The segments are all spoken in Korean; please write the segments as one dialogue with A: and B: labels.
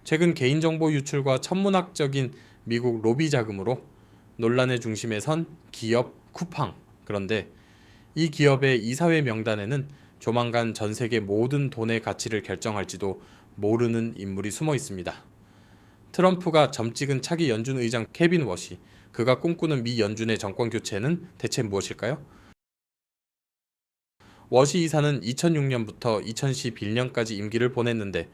A: 최근 개인정보 유출과 천문학적인 미국 로비 자금으로 논란의 중심에 선 기업 쿠팡. 그런데 이 기업의 이사회 명단에는 조만간 전 세계 모든 돈의 가치를 결정할지도 모르는 인물이 숨어 있습니다. 트럼프가 점찍은 차기 연준 의장 케빈 워시, 그가 꿈꾸는 미 연준의 정권 교체는 대체 무엇일까요? 워시 이사는 2006년부터 2011년까지 임기를 보냈는데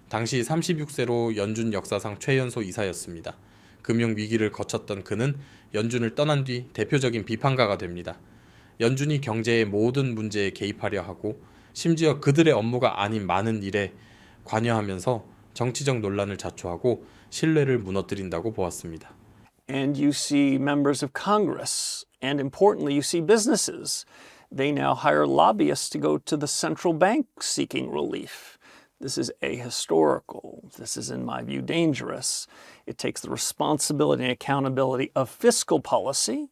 A: 당시 36세로 연준 역사상 최연소 이사였습니다. 금융위기를 거쳤던 그는 연준을 떠난 뒤 대표적인 비판가가 됩니다. 연준이 경제의 모든 문제에 개입하려 하고 심지어 그들의 업무가 아닌 많은 일에 관여하면서 정치적 논란을 자초하고 신뢰를 무너뜨린다고 보았습니다.
B: And you see members of Congress, and importantly, you see businesses. They now hire lobbyists to go to the central bank seeking relief. This is ahistorical. This is, in my view, dangerous. It takes the responsibility and accountability of fiscal policy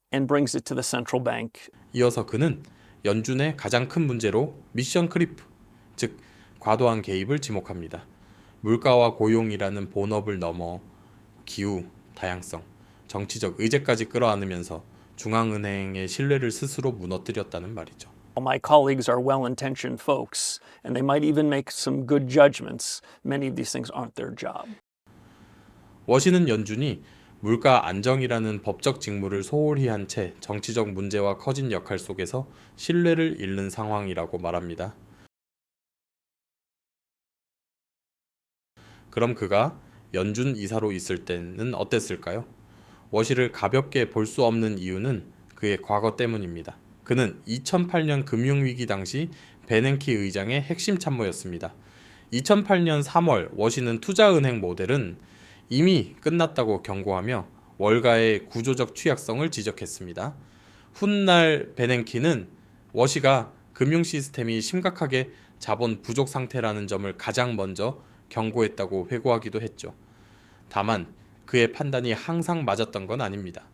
B: and brings it to the central bank.
A: 이어서 그는 연준의 가장 큰 문제로 미션 크리프, 즉 과도한 개입을 지목합니다. 물가와 고용이라는 본업을 넘어 기후, 다양성, 정치적 의제까지 끌어안으면서 중앙은행의 신뢰를 스스로 무너뜨렸다는 말이죠.
B: My colleagues are well-intentioned folks, and they might even make some good judgments. Many of these things aren't their job.
A: 워시는 연준이 물가 안정이라는 법적 직무를 소홀히 한 채 정치적 문제와 커진 역할 속에서 신뢰를 잃는 상황이라고 말합니다. 그럼 그가 연준 이사로 있을 때는 어땠을까요? 워시를 가볍게 볼 수 없는 이유는 그의 과거 때문입니다. 그는 2008년 금융위기 당시 베냉키 의장의 핵심 참모였습니다. 2008년 3월 워시는 투자은행 모델은 이미 끝났다고 경고하며 월가의 구조적 취약성을 지적했습니다. 훗날 베냉키는 워시가 금융 시스템이 심각하게 자본 부족 상태라는 점을 가장 먼저 경고했다고 회고하기도 했죠. 다만 그의 판단이 항상 맞았던 건 아닙니다.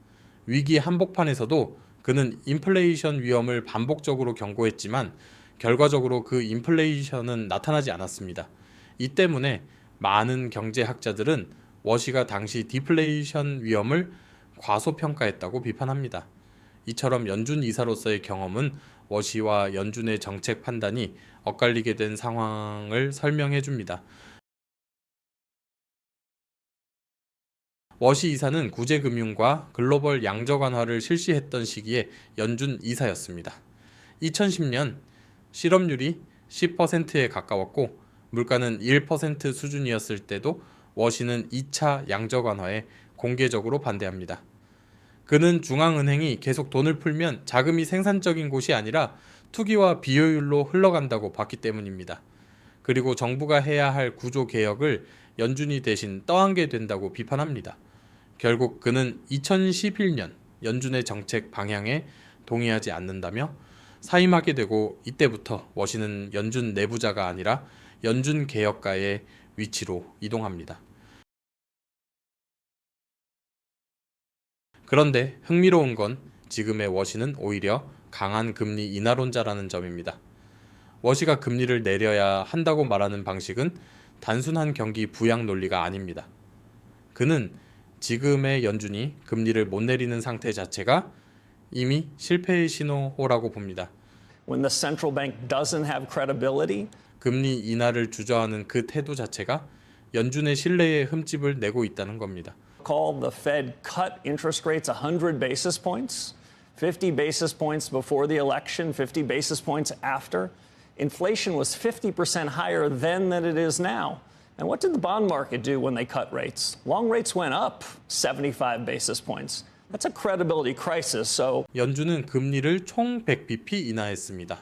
A: 위기 한복판에서도 그는 인플레이션 위험을 반복적으로 경고했지만 결과적으로 그 인플레이션은 나타나지 않았습니다. 이 때문에 많은 경제학자들은 워시가 당시 디플레이션 위험을 과소평가했다고 비판합니다. 이처럼 연준 이사로서의 경험은 워시와 연준의 정책 판단이 엇갈리게 된 상황을 설명해 줍니다. 워시 이사는 구제금융과 글로벌 양적 완화를 실시했던 시기에 연준 이사였습니다. 2010년 실업률이 10%에 가까웠고 물가는 1% 수준이었을 때도 워시는 2차 양적 완화에 공개적으로 반대합니다. 그는 중앙은행이 계속 돈을 풀면 자금이 생산적인 곳이 아니라 투기와 비효율로 흘러간다고 봤기 때문입니다. 그리고 정부가 해야 할 구조 개혁을 연준이 대신 떠안게 된다고 비판합니다. 결국 그는 2011년 연준의 정책 방향에 동의하지 않는다며 사임하게 되고 이때부터 워시는 연준 내부자가 아니라 연준 개혁가의 위치로 이동합니다. 그런데 흥미로운 건 지금의 워시는 오히려 강한 금리 인하론자라는 점입니다. 워시가 금리를 내려야 한다고 말하는 방식은 단순한 경기 부양 논리가 아닙니다. 그는 지금의 연준이 금리를 못 내리는 상태 자체가 이미 실패의 신호라고 봅니다.
B: When the central bank doesn't have credibility,
A: 금리 인하를 주저하는 그 태도 자체가 연준의 신뢰에 흠집을 내고 있다는 겁니다.
B: called the Fed cut interest rates 100 basis points, 50 basis points before the election, 50 basis points after. Inflation was 50% higher then than it is now. And what did the bond market do when they cut rates? Long rates went up 75 basis points. That's a credibility crisis. So
A: 연준은 금리를 총 100bp 인하했습니다.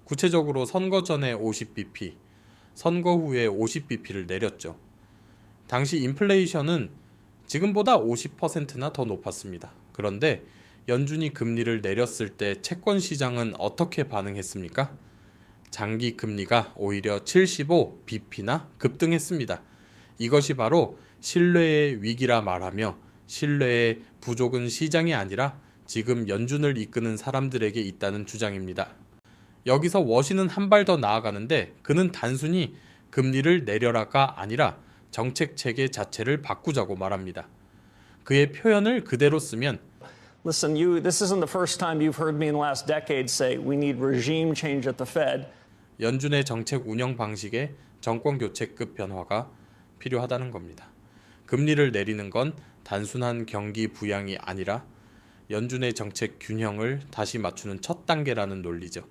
A: 구체적으로 선거 전에 50bp, 선거 후에 50bp를 내렸죠. 당시 인플레이션은 지금보다 50%나 더 높았습니다. 그런데 연준이 금리를 내렸을 때 채권 시장은 어떻게 반응했습니까? 장기 금리가 오히려 75bp나 급등했습니다. 이것이 바로 신뢰의 위기라 말하며 신뢰의 부족은 시장이 아니라 지금 연준을 이끄는 사람들에게 있다는 주장입니다. 여기서 워시는 한 발 더 나아가는데 그는 단순히 금리를 내려라가 아니라 정책 체계 자체를 바꾸자고 말합니다. 그의 표현을 그대로 쓰면
B: Listen, this isn't the first time you've heard me in the last decade say we need regime change at the Fed.
A: 연준의 정책 운영 방식에 정권 교체급 변화가 필요하다는 겁니다. 금리를 내리는 건 단순한 경기 부양이 아니라 연준의 정책 균형을 다시 맞추는 첫 단계라는 논리죠.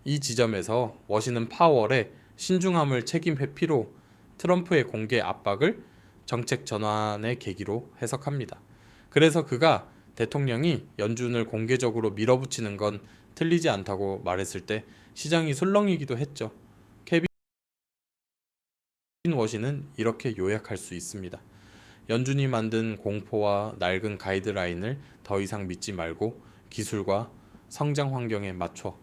A: 이 지점에서 워시는 파월의 신중함을 책임 회피로 트럼프의 공개 압박을 정책 전환의 계기로 해석합니다. 그래서 그가 대통령이 연준을 공개적으로 밀어붙이는 건 틀리지 않다고 말했을 때 시장이 술렁이기도 했죠. 케빈 워시는 이렇게 요약할 수 있습니다. 연준이 만든 공포와 낡은 가이드라인을 더 이상 믿지 말고 기술과 성장 환경에 맞춰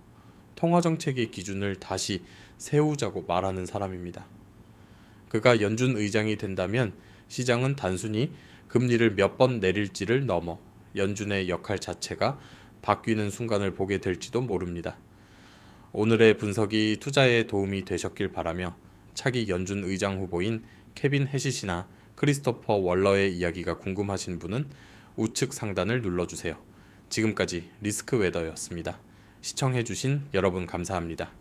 A: 통화정책의 기준을 다시 세우자고 말하는 사람입니다. 그가 연준 의장이 된다면 시장은 단순히 금리를 몇 번 내릴지를 넘어 연준의 역할 자체가 바뀌는 순간을 보게 될지도 모릅니다. 오늘의 분석이 투자에 도움이 되셨길 바라며 차기 연준 의장 후보인 케빈 해시시나 크리스토퍼 월러의 이야기가 궁금하신 분은 우측 상단을 눌러주세요. 지금까지 리스크웨더였습니다. 시청해주신 여러분 감사합니다.